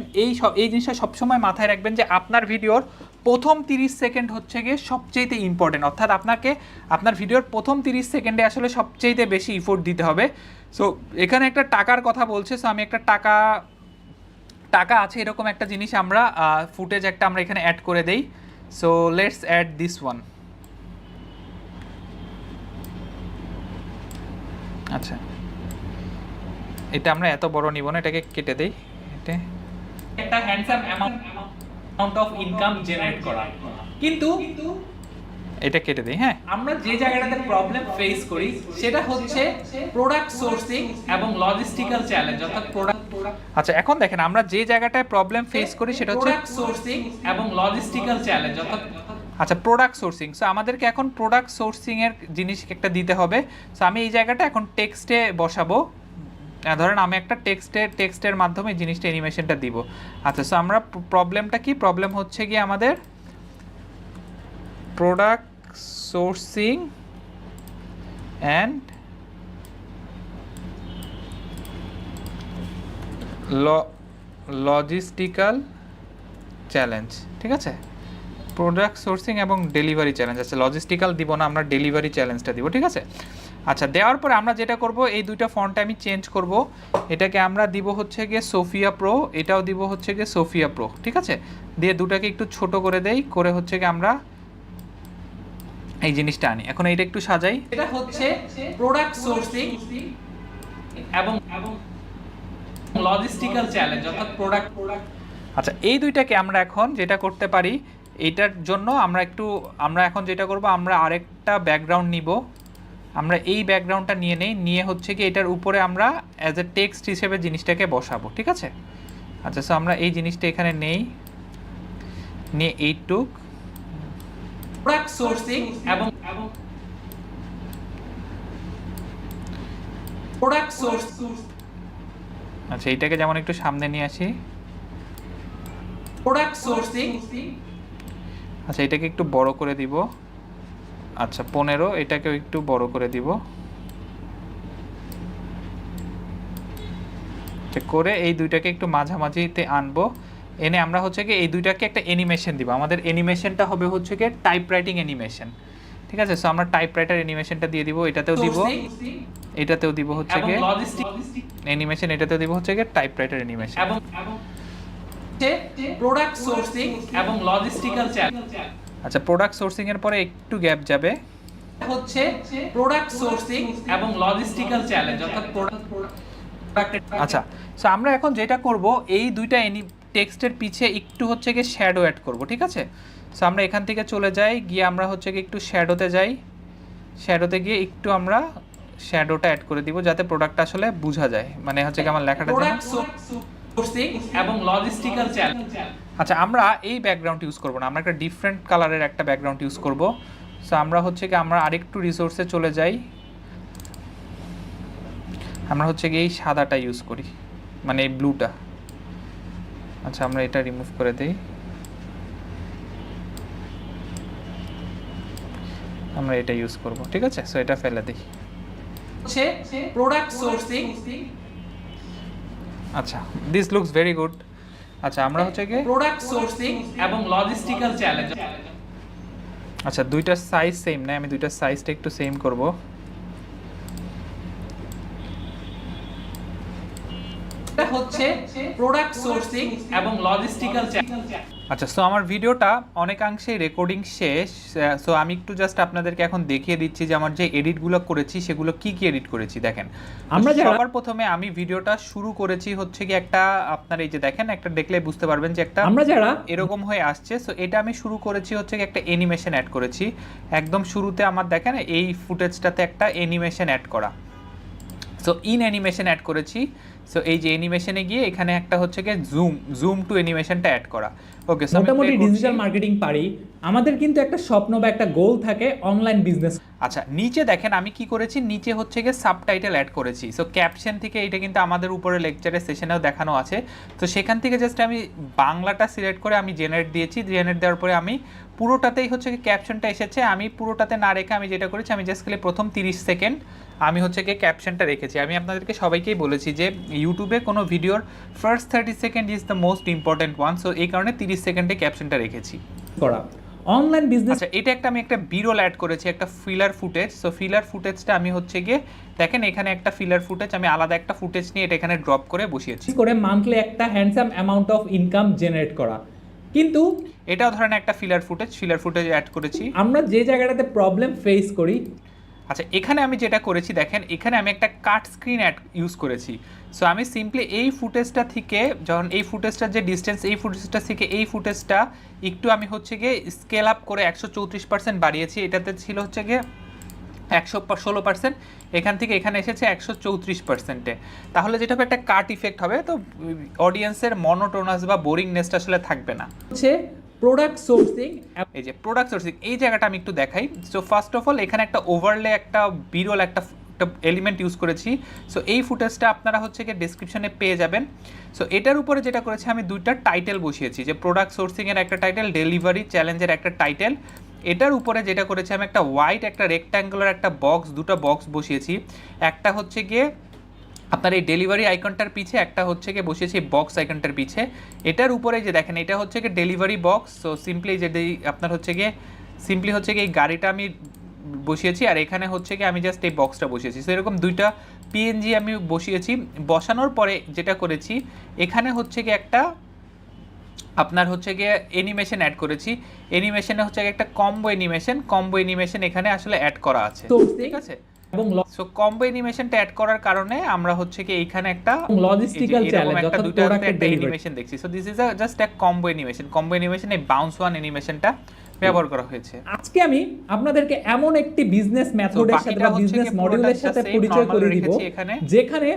[SPEAKER 1] এই জিনিসটা সবসময় মাথায় রাখবেন যে আপনার ভিডিওর প্রথম 30 সেকেন্ড হচ্ছে গিয়ে সবচেয়ে ইম্পর্টেন্ট। অর্থাৎ আপনাকে আপনার ভিডিওর প্রথম 30 সেকেন্ডে আসলে সবচেয়ে বেশি ইফোর্ট দিতে হবে। সো এখানে একটা টাকার কথা বলছে, সো আমি একটা টাকা আছে এরকম একটা জিনিস আমরা ফুটেজ একটা আমরা এখানে অ্যাড করে দেই। So let's add this one. আচ্ছা এটা আমরা এত বড় নিব না, এটাকে কেটে দেই। এটা একটা handsome amount amount of income generate করা। কিন্তু এটা কেটে দিই। হ্যাঁ, আমরা যে জায়গাটাতে প্রবলেম ফেস করি সেটা হচ্ছে প্রোডাক্ট সোর্সিং এবং লজিস্টিক্যাল চ্যালেঞ্জ, অর্থাৎ প্রোডাক্ট। আচ্ছা, এখন দেখেন আমরা যে জায়গাটায় প্রবলেম ফেস করি সেটা হচ্ছে প্রোডাক্ট সোর্সিং এবং লজিস্টিক্যাল চ্যালেঞ্জ, অর্থাৎ আচ্ছা প্রোডাক্ট সোর্সিং। সো আমাদেরকে এখন প্রোডাক্ট সোর্সিং এর জিনিস একটা দিতে হবে। সো আমি এই জায়গাটা এখন টেক্সটে বসাবো। ধরেন আমি একটা টেক্সটের মাধ্যমে জিনিসটা অ্যানিমেশনটা দিব। আচ্ছা, সো আমরা প্রবলেমটা কি, প্রবলেম হচ্ছে কি আমাদের product sourcing and logistical challenge. ঠিক আছে, প্রোডাক্ট সোর্সিং এবং ডেলিভারি চ্যালেঞ্জ। আচ্ছা, লজিস্টিক্যাল দিব না, আমরা ডেলিভারি চ্যালেঞ্জটা দিব। ঠিক আছে, আচ্ছা দেওয়ার পরে আমরা যেটা করব, এই দুইটা ফন্টটা আমি চেঞ্জ করব। এটাকে আমরা দিব হচ্ছে গিয়ে সোফিয়া প্রো, এটাও দিব হচ্ছে গিয়ে সোফিয়া প্রো। ঠিক আছে, দিয়ে দুটাকে একটু ছোট করে দেই, করে হচ্ছে গিয়ে আমরা এই জিনিসটা আনি। এখন এইটা একটু সাজাই। এটা হচ্ছে প্রোডাক্ট সোর্সিং এবং লজিস্টিক্যাল চ্যালেঞ্জ, অর্থাৎ প্রোডাক্ট। আচ্ছা, এই দুইটাকে আমরা এখন যেটা করতে পারি, এইটার জন্য আমরা এখন যেটা করব, আমরা আরেকটা ব্যাকগ্রাউন্ড নিব। আমরা এই ব্যাকগ্রাউন্ডটা নিয়ে হচ্ছে কি এটার উপরে আমরা অ্যাজ এ টেক্সট হিসেবে জিনিসটাকে বসাবো। ঠিক আছে, আচ্ছা সো আমরা এই জিনিসটা এখানে নিয়ে এইটুক প্রোডাক্ট সোর্সিং এবং প্রোডাক্ট সোর্স। আচ্ছা, এইটাকে যেমন একটু সামনে নিয়ে আসি, প্রোডাক্ট সোর্সিং। আচ্ছা, এটাকে একটু বড় করে দিব। আচ্ছা 15, এটাকেও একটু বড় করে দিব। করে এই দুইটাকে একটু মাঝামাঝিতে আনবো, এনে আমরা হচ্ছে কি এই দুইটাকে একটা অ্যানিমেশন দিব। আমাদের অ্যানিমেশনটা হবে হচ্ছে কি টাইপরাইটিং অ্যানিমেশন। ঠিক আছে, সো আমরা টাইপরাইটার অ্যানিমেশনটা দিয়ে দিব, এটাতেও দিব, এটাতেও দিব হচ্ছে কি অ্যানিমেশন, এটাতেও দিব হচ্ছে কি টাইপরাইটার অ্যানিমেশন এবং প্রোডাক্ট সোর্সিং এবং লজিস্টিক্যাল চ্যালেঞ্জ। আচ্ছা, প্রোডাক্ট সোর্সিং এর পরে একটু গ্যাপ যাবে, হচ্ছে প্রোডাক্ট সোর্সিং এবং লজিস্টিক্যাল চ্যালেঞ্জ, অর্থাৎ প্রোডাক্ট। আচ্ছা, সো আমরা এখন যেটা করব, এই দুইটা টেক্সটের পিছে একটু হচ্ছে কি শ্যাডো অ্যাড করব। ঠিক আছে, সো আমরা এখান থেকে চলে যাই, গিয়ে আমরা হচ্ছে কি একটু শ্যাডোতে যাই, শ্যাডোতে গিয়ে একটু আমরা শ্যাডোটা অ্যাড করে দিব যাতে প্রোডাক্টটা আসলে বোঝা যায়, মানে হচ্ছে কি আমার লেখাটা এবং লজিস্টিক্যাল চ্যালেঞ্জ। আচ্ছা, আমরা এই ব্যাকগ্রাউন্ড ইউজ করব না, আমরা একটা ডিফারেন্ট কালারের একটা ব্যাকগ্রাউন্ড ইউজ করব। সো আমরা হচ্ছে কি আমরা আরেকটু রিসোর্সে চলে যাই, আমরা হচ্ছে কি এই সাদাটা ইউজ করি, মানে এই ব্লুটা। আচ্ছা, আমরা এটা রিমুভ করে দেই, আমরা এটা ইউজ করব। ঠিক আছে, সো এটা ফেলে দিই, হচ্ছে প্রোডাক্ট সোর্সিং। আচ্ছা, দিস লুকস ভেরি গুড। আচ্ছা, আমরা হচ্ছে কি প্রোডাক্ট সোর্সিং এবং লজিস্টিক্যাল চ্যালেঞ্জ। আচ্ছা, দুইটার সাইজ সেম না, আমি দুইটার সাইজটা একটু সেম করব। এটা হচ্ছে প্রোডাক্ট সোর্সিং এবং লজিস্টিক্যাল চ্যালেঞ্জ। আচ্ছা, সো আমার ভিডিওটা অনেকাংশে রেকর্ডিং শেষ। সো আমি একটু জাস্ট আপনাদেরকে এখন দেখিয়ে দিচ্ছি যে আমার যে এডিটগুলো করেছি সেগুলো কি এডিট করেছি। দেখেন, আমরা সবার প্রথমে আমি ভিডিওটা শুরু করেছি হচ্ছে কি একটা, আপনার এই যে দেখেন একটা দেখলে বুঝতে পারবেন যে একটা আমরা যারা এরকম হয়ে আসছে। সো এটা আমি শুরু করেছি হচ্ছে কি একটা অ্যানিমেশন অ্যাড করেছি। একদম শুরুতে আমার দেখেন এই ফুটেজটাতে একটা অ্যানিমেশন অ্যাড করা, সো ইন অ্যানিমেশন অ্যাড করেছি। সো এই যে অ্যানিমেশনে গিয়ে এখানে একটা হচ্ছে কি জুম টু অ্যানিমেশনটা অ্যাড করা। ওকে, সো
[SPEAKER 2] মোটামুটি ডিজিটাল মার্কেটিং পারি, আমাদের কিন্তু একটা স্বপ্ন বা একটা গোল থাকে অনলাইন বিজনেস।
[SPEAKER 1] আচ্ছা, নিচে দেখেন আমি কি করেছি, নিচে হচ্ছে গিয়ে সাবটাইটেল অ্যাড করেছি। সো ক্যাপশন থেকে এটা কিন্তু আমাদের উপরে লেকচারের সেশনেও দেখানো আছে। তো সেখান থেকে জাস্ট আমি বাংলাটা সিলেক্ট করে আমি জেনারেট দিয়েছি, জেনারেট দেওয়ার পরে আমি পুরোটাতেই হচ্ছে কি ক্যাপশনটা এসেছে। আমি পুরোটাতে না রেখে আমি যেটা করেছি, আমি জাস্ট খালি প্রথম 30 সেকেন্ড আমি হচ্ছে গিয়ে ক্যাপশনটা রেখেছি। আমি আপনাদেরকে সবাইকেই বলেছি যে ইউটিউবে কোনো ভিডিওর first 30 second is the most important one. So এই কারণে 30 সেকেন্ডে ক্যাপশনটা রেখেছি।
[SPEAKER 2] করা অনলাইন বিজনেস।
[SPEAKER 1] আচ্ছা, এটা আমি একটা বিরল অ্যাড করেছি, একটা ফিলার ফুটেজ। সো ফিলার ফুটেজটা আমি হচ্ছে গিয়ে দেখেন এখানে একটা ফিলার ফুটেজ, আমি আলাদা একটা ফুটেজ নিয়ে এটা এখানে ড্রপ করে বসিয়েছি,
[SPEAKER 2] করে মান্থলি একটা handsome amount of income generate করা। কিন্তু
[SPEAKER 1] এটাও ধরেন একটা ফিলার ফুটেজ অ্যাড করেছি।
[SPEAKER 2] আমরা যে জায়গাটাতে প্রবলেম ফেস করি,
[SPEAKER 1] আচ্ছা, এখানে আমি যেটা করেছি দেখেন, এখানে আমি একটা কাট স্ক্রিন অ্যাড ইউজ করেছি। সো আমি সিম্পলি এই ফুটেজটা থেকে, যখন এই ফুটেজটার যে ডিস্টেন্স, এই ফুটেজটা থেকে এই ফুটেজটা একটু আমি হচ্ছে গিয়ে স্কেল আপ করে 134% বাড়িয়েছি। এটাতে ছিল হচ্ছে গিয়ে 116%, এখান থেকে এখানে এসেছে 134%-এ। তাহলে যেটা হবে একটা কাট ইফেক্ট হবে, তো অডিয়েন্সের মনোটোনাস বা বোরিংনেসটা আসলে থাকবে না।
[SPEAKER 2] হচ্ছে প্রোডাক্ট সোর্সিং।
[SPEAKER 1] এই যে প্রোডাক্ট সোর্সিং, এই জায়গাটা আমি একটু দেখাই। সো ফার্স্ট অফ অল এখানে একটা ওভারলে, একটা বিরল একটা এলিমেন্ট ইউজ করেছি। সো এই ফুটেজটা আপনারা হচ্ছে গিয়ে ডেসক্রিপশনে পেয়ে যাবেন। সো এটার উপরে যেটা করেছি, আমি দুইটা টাইটেল বসিয়েছি, যে প্রোডাক্ট সোর্সিংয়ের একটা টাইটেল, ডেলিভারি চ্যালেঞ্জের একটা টাইটেল। এটার উপরে যেটা করেছি, আমি একটা হোয়াইট, একটা রেক্ট্যাঙ্গুলার একটা বক্স, দুটো বক্স বসিয়েছি। একটা হচ্ছে গিয়ে আপনার এই ডেলিভারি আইকনটার পিছে, একটা হচ্ছে গিয়ে বসিয়েছি বক্স আইকনটার পিছে। এটার উপরে যে দেখেন, এটা হচ্ছে গিয়ে ডেলিভারি বক্স। সো সিম্পলি যে আপনার হচ্ছে গিয়ে সিম্পলি হচ্ছে গিয়ে এই গাড়িটা আমি বসিয়েছি, আর এখানে হচ্ছে গিয়ে আমি জাস্ট এই বক্সটা বসিয়েছি। সো এরকম দুইটা পিএনজি আমি বসিয়েছি। বসানোর পরে যেটা করেছি, এখানে হচ্ছে গিয়ে একটা আপনার হচ্ছে গিয়ে অ্যানিমেশন অ্যাড করেছি। অ্যানিমেশনে হচ্ছে গিয়ে একটা কম্বো অ্যানিমেশন এখানে আসলে অ্যাড করা আছে, ঠিক আছে।
[SPEAKER 2] এবং
[SPEAKER 1] সো কম্বো অ্যানিমেশনটা অ্যাড করার কারণে আমরা হচ্ছে কি এইখানে একটা
[SPEAKER 2] লজিস্টিক্যাল চ্যালেঞ্জ
[SPEAKER 1] একটা
[SPEAKER 2] অর্থাৎ
[SPEAKER 1] দুটো একটা অ্যানিমেশন দেখছি। So this is just a combo animation, এই বাউন্স ওয়ান অ্যানিমেশনটা ব্যবহার করা হয়েছে।
[SPEAKER 2] আজকে আমি আপনাদেরকে এমন একটি বিজনেস মেথডের সাথে বা বিজনেস মডিউলের সাথে পরিচয় করে দিব, যেখানে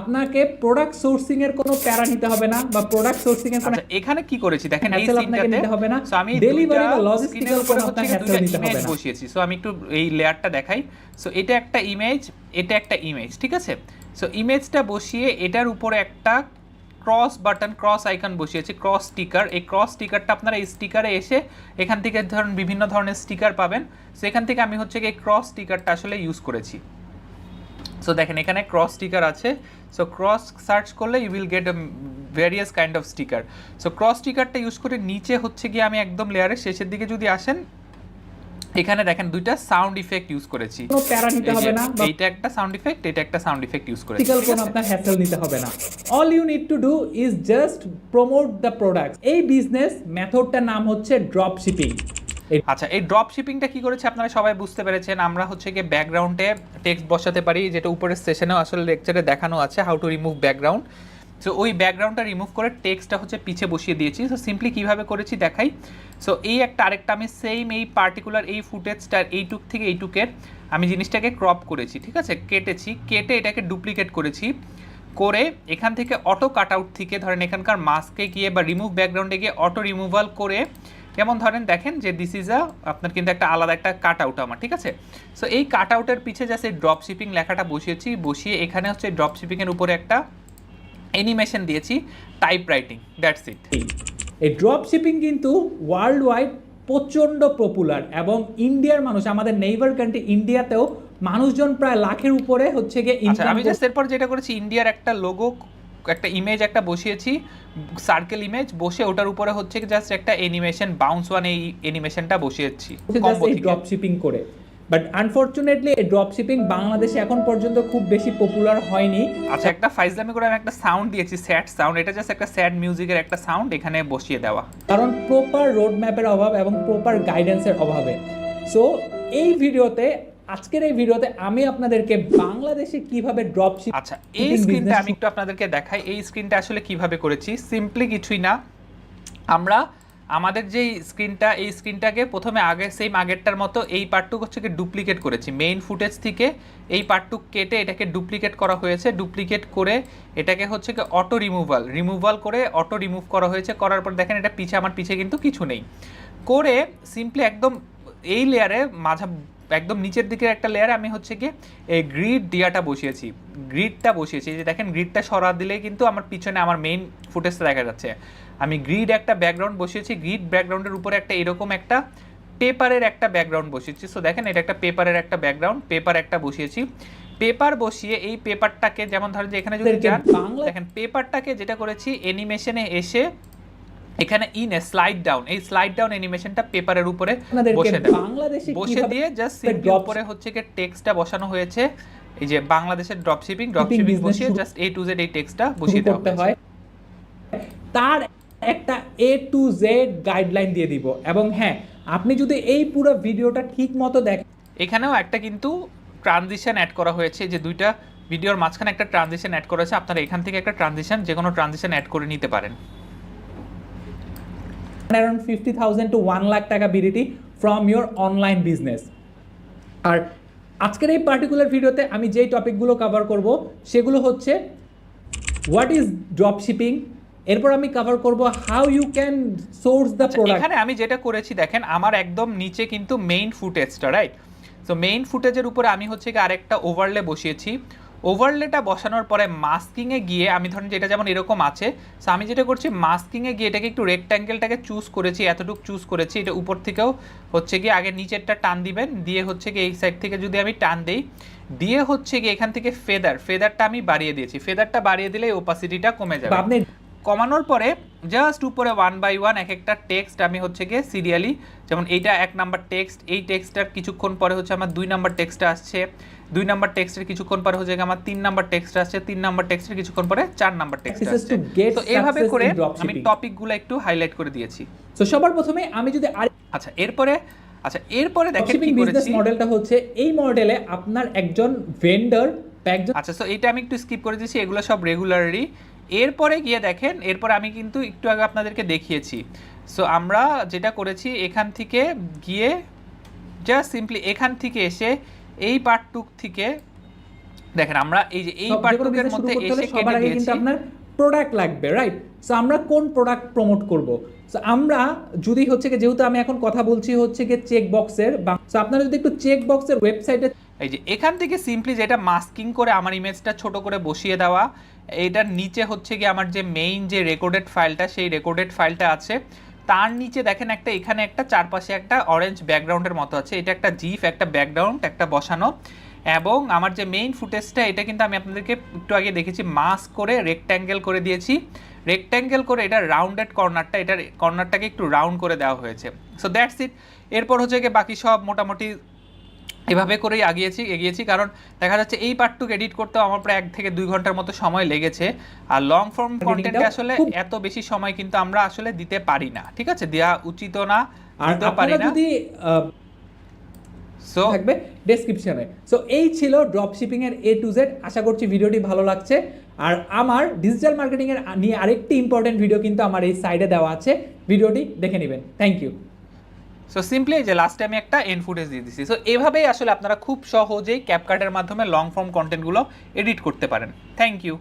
[SPEAKER 2] আপনাকে প্রোডাক্ট সোর্সিং এর কোনো প্যারা নিতে হবে না, বা প্রোডাক্ট সোর্সিং এর কোনো
[SPEAKER 1] এখানে কি করেছি দেখেন, এই
[SPEAKER 2] আপনাকে নিতে হবে না।
[SPEAKER 1] সো আমি
[SPEAKER 2] ডেলিভারি বা লজিস্টিক্যাল কোনো আপনাকে হ্যাসেল নিতে হবে না।
[SPEAKER 1] বসিয়েছি। সো আমি একটু এই লেয়ারটা দেখাই। সো এটা একটা ইমেজ, এটা একটা ইমেজ, ঠিক আছে। সো ইমেজটা বসিয়ে এটার উপরে একটা ক্রস বাটন, ক্রস আইকন বসিয়েছি, ক্রস স্টিকার। এই ক্রস স্টিকারটা আপনারা এই স্টিকারে এসে এখান থেকে ধরুন বিভিন্ন ধরনের স্টিকার পাবেন। সো এখান থেকে আমি হচ্ছে এই ক্রস স্টিকারটা আসলে ইউজ করেছি। সো দেখেন এখানে ক্রস স্টিকার আছে। সো ক্রস সার্চ করলে you will get various kind of sticker. So cross স্টিকারটা ইউজ করে নিচে হচ্ছে গিয়ে আমি একদম লেয়ারের শেষের দিকে যদি আসেন, এখানে দেখেন দুইটা সাউন্ড ইফেক্ট ইউজ করেছি।
[SPEAKER 2] কোনো প্যারা নিতে হবে না,
[SPEAKER 1] এইটা একটা সাউন্ড ইফেক্ট, এটা একটা সাউন্ড ইফেক্ট ইউজ করেছি।
[SPEAKER 2] কোনো আপনার হ্যাসেল নিতে হবে না। All you need to do is just promote the product. এই বিজনেস মেথডটার নাম হচ্ছে ড্রপ শিপিং।
[SPEAKER 1] আচ্ছা, এই ড্রপ শিপিংটা কি করেছে আপনারা সবাই বুঝতে পেরেছেন। আমরা হচ্ছে গিয়ে ব্যাকগ্রাউন্ডে টেক্সট বসাতে পারি, যেটা উপরের সেশনেও আসলে লেকচারে দেখানো আছে, how to remove background. So ওই ব্যাকগ্রাউন্ডটা রিমুভ করে টেক্সটটা হচ্ছে পিছে বসিয়ে দিয়েছি। সো সিম্পলি কীভাবে করেছি দেখাই। সো এই একটা আরেকটা আমি সেম এই পার্টিকুলার এই ফুটেজটার এইটুক থেকে এইটুকের আমি জিনিসটাকে ক্রপ করেছি, ঠিক আছে, কেটে এটাকে ডুপ্লিকেট করেছি, করে এখান থেকে অটো কাট আউট থেকে ধরেন এখানকার মাস্কে গিয়ে বা রিমুভ ব্যাকগ্রাউন্ডে গিয়ে অটো রিমুভাল করে, যেমন ধরেন দেখেন যে দিস ইজ আপনার কিন্তু একটা আলাদা একটা কাট আউট আমার, ঠিক আছে। সো এই কাট আউটের পিছে জাস্ট এই ড্রপ শিপিং লেখাটা বসিয়ে এখানে হচ্ছে ড্রপ শিপিংয়ের উপরে একটা অ্যানিমেশন দিয়েছি, টাইপ রাইটিং, দ্যাটস ইট।
[SPEAKER 2] এই ড্রপ শিপিং কিন্তু ওয়ার্ল্ড ওয়াইড প্রচণ্ড পপুলার, এবং ইন্ডিয়ার মানুষ, আমাদের নেইবার কান্ট্রি ইন্ডিয়াতেও মানুষজন প্রায় লাখের উপরে হচ্ছে গিয়ে ইনকাম।
[SPEAKER 1] আমি জাস্ট এরপর যেটা করেছি, ইন্ডিয়ার একটা লোগো, একটা ইমেজ একটা বসিয়েছি, সার্কেল ইমেজ বসে ওটার উপরে হচ্ছে জাস্ট একটা অ্যানিমেশন, বাউন্স ওয়ান, এই অ্যানিমেশনটা বসিয়েছি কম্বো থেকে
[SPEAKER 2] ড্রপ শিপিং করে। বাট আনফরচুনেটলি এই ড্রপ শিপিং বাংলাদেশে এখন পর্যন্ত খুব বেশি পপুলার হয়নি।
[SPEAKER 1] আচ্ছা, একটা ফাইজলামি করে আমি একটা সাউন্ড দিয়েছি, স্যাড সাউন্ড, এটা জাস্ট একটা স্যাড মিউজিকের একটা সাউন্ড এখানে বসিয়ে দেওয়া,
[SPEAKER 2] কারণ প্রপার রোড ম্যাপের অভাব এবং প্রপার গাইডেন্সের অভাবে। সো আজকের এই ভিডিওতে আমি আপনাদেরকে বাংলাদেশে কিভাবে ড্রপ শিপিং,
[SPEAKER 1] আচ্ছা এই স্ক্রিনটা আমি একটু আপনাদেরকে দেখাই। এই স্ক্রিনটা আসলে কিভাবে করেছি, সিম্পলি কিছুই না, আমরা আমাদের যে স্ক্রিনটা, এই স্ক্রিনটাকে প্রথমে সেম আগেরটার মতো এই পার্টটুক হচ্ছে কি ডুপ্লিকেট করেছি, মেইন ফুটেজ থেকে এই পার্টটুক কেটে এটাকে ডুপ্লিকেট করা হয়েছে, ডুপ্লিকেট করে এটাকে হচ্ছে কি অটো রিমুভাল করে অটো রিমুভ করা হয়েছে। করার পর দেখেন এটা আমার পিছে কিন্তু কিছু নেই, করে সিম্পলি একদম এই লেয়ারে একদম নিচের দিকের একটা লেয়ারে আমি হচ্ছে কি এই গ্রিডটা বসিয়েছি, এই যে দেখেন গ্রিডটা সরা দিলেই কিন্তু আমার পিছনে আমার মেইন ফুটেজটা দেখা যাচ্ছে। আমি গ্রিড একটা ব্যাকগ্রাউন্ড বসিয়েছি, গ্রিড ব্যাকগ্রাউন্ডের উপরে একটা এরকম একটা পেপারের একটা ব্যাকগ্রাউন্ড বসিয়েছি। সো দেখেন এটা একটা পেপারের একটা ব্যাকগ্রাউন্ড, পেপার একটা বসিয়েছি। পেপার বসিয়ে এই পেপারটাকে, যেমন ধরেন যে এখানে যদি যান দেখেন পেপারটাকে যেটা করেছি, অ্যানিমেশনে এসে এখানে স্লাইড ডাউন, এই স্লাইড ডাউন অ্যানিমেশনটা পেপারের উপরে বসে দিয়ে জাস্ট সিম্পলি উপরে হচ্ছে কি টেক্সটটা বসানো হয়েছে। এই যে বাংলাদেশের ড্রপ শিপিং বসিয়ে জাস্ট A to Z এই টেক্সটটা বসিয়ে দেওয়া হয়।
[SPEAKER 2] তার একটা A to Z গাইডলাইন দিয়ে দিব, এবং হ্যাঁ আপনি যদি এই পুরো ভিডিওটা ঠিক মতো দেখেন,
[SPEAKER 1] এখানেও একটা কিন্তু ট্রানজিশন অ্যাড করা হয়েছে, যে দুইটা ভিডিওর মাঝখানে একটা ট্রানজিশন অ্যাড করা হয়েছে, আপনারা এখান থেকে একটা ট্রানজিশন, যে কোনো ট্রানজিশন অ্যাড করে নিতে পারেন।
[SPEAKER 2] around 50,000 to 1 lakh টাকা BDT from your online business। আর আজকের এই পার্টিকুলার ভিডিওতে আমি যেই টপিকগুলো কভার করব সেগুলো হচ্ছে হোয়াট ইজ ড্রপ শিপিং, এরপর আমি কভার করব how you can source the product.
[SPEAKER 1] এখানে আমি যেটা করেছি দেখেন, আমার একদম নিচে কিন্তু মেইন ফুটেজটা, রাইট? সো মেইন ফুটেজের উপরে আমি হচ্ছে কি আরেকটা ওভারলে বসিয়েছি। ওভারলেটা বসানোর পরে মাস্কিংয়ে গিয়ে আমি ধরেন যে এটা যেমন এরকম আছে, সো আমি যেটা করছি মাস্কিংয়ে গিয়ে এটাকে একটু রেক্ট্যাঙ্গেলটাকে চুজ করেছি, এতটুকু চুজ করেছি। এটা উপর থেকেও হচ্ছে গিয়ে আগে নিচেরটা টান দিবেন, দিয়ে হচ্ছে কি এই সাইড থেকে যদি আমি টান দিই, দিয়ে হচ্ছে কি এখান থেকে ফেদারটা আমি বাড়িয়ে দিয়েছি। ফেদারটা বাড়িয়ে দিলে ওপাসিটিটা কমে যাবে।
[SPEAKER 2] আপনি
[SPEAKER 1] কমানোর পরে জাস্ট উপরে 1 by 1 এক একটা টেক্সট আমি হচ্ছে গিয়ে সিরিয়ালি, যেমন এইটা 1 নাম্বার টেক্সট, এই টেক্সটটার কিছুক্ষণ পরে হচ্ছে আমার 2 নাম্বার টেক্সটটা আসছে, 2 নাম্বার টেক্সটের কিছুক্ষণ পরে হচ্ছে গিয়ে আমার 3 নাম্বার টেক্সট আসছে, 3 নাম্বার টেক্সটের কিছুক্ষণ পরে 4 নাম্বার টেক্সট আসছে। তো এইভাবে করে আমি টপিকগুলো একটু হাইলাইট করে দিয়েছি।
[SPEAKER 2] তো সবার প্রথমে আমি যদি
[SPEAKER 1] এরপরে দেখেন কি
[SPEAKER 2] বিজনেস
[SPEAKER 1] করেছি।
[SPEAKER 2] মডেলটা হচ্ছে এই মডেলে আপনার একজন ভেন্ডর বা একজন,
[SPEAKER 1] আচ্ছা, সো এটা আমি একটু স্কিপ করে দিয়েছি, এগুলো সব রেগুলারলি। এরপরে গিয়ে দেখেন, এরপর আমি কিন্তু একটু আগে আপনাদেরকে দেখিয়েছি। সো আমরা যেটা করেছি, এখান থেকে গিয়ে জাস্ট সিম্পলি এখান থেকে এসে এই পার্টটুক থেকে দেখেন, আমরা এই যে এই পার্টটুকের মধ্যে এসে
[SPEAKER 2] সবার আগে কিন্তু আপনার প্রোডাক্ট লাগবে, রাইট? সো আমরা কোন প্রোডাক্ট প্রমোট করব? সো আমরা যদি হচ্ছে কি, যেহেতু আমি এখন কথা বলছি হচ্ছে কি চেক বক্সের, সো আপনারা যদি একটু চেক বক্সের ওয়েবসাইটে
[SPEAKER 1] এই যে এখান থেকে সিম্পলি যেটা মাস্কিং করে আমার ইমেজটা ছোট করে বসিয়ে দেওয়া, এটার নিচে হচ্ছে কি আমার যে মেইন যে রেকর্ডেড ফাইলটা, সেই রেকর্ডেড ফাইলটা আছে, তার নিচে দেখেন একটা এখানে একটা চারপাশে একটা অরেঞ্জ ব্যাকগ্রাউন্ডের মতো আছে, এটা একটা জিফ, একটা ব্যাকগ্রাউন্ড একটা বসানো, এবং আমার যে মেইন ফুটেজটা এটা কিন্তু আমি আপনাদেরকে একটু আগে দেখেছি মাস্ক করে রেক্ট্যাঙ্গেল করে দিয়েছি, রেক্ট্যাঙ্গেল করে এটা রাউন্ডেড কর্নারটা, এটার কর্নারটাকে একটু রাউন্ড করে দেওয়া হয়েছে। So that's it. এরপর হচ্ছে কি বাকি সব মোটামুটি এভাবে করেই এগিয়েছি, কারণ দেখা যাচ্ছে এই পার্টটুকু এডিট করতেও আমার প্রায় 1 থেকে 2 ঘন্টার মতো সময় লেগেছে। আর লং ফর্ম কন্টেন্টে আসলে এত বেশি সময় কিন্তু আমরা আসলে দিতে পারি না, ঠিক আছে? দেওয়া উচিত না, দিতে পারি না।
[SPEAKER 2] যদি সো থাকবে ডেসক্রিপশনে। সো এই ছিল ড্রপ শিপিং এর A to Z। আশা করছি ভিডিওটি ভালো লাগছে। আর আমার ডিজিটাল মার্কেটিং এর নিয়ে আরেকটি ইম্পর্টেন্ট ভিডিও কিন্তু আমার এই সাইডে দেওয়া আছে, ভিডিওটি দেখে নেবেন। Thank you.
[SPEAKER 1] সো সিম্পলি যে লাস্টে আমি একটা এন্ড ফুটেজ দিয়ে দিচ্ছি। সো এভাবেই আসলে আপনারা খুব সহজেই ক্যাপকাটের মাধ্যমে লং ফর্ম কন্টেন্টগুলো এডিট করতে পারেন। Thank you.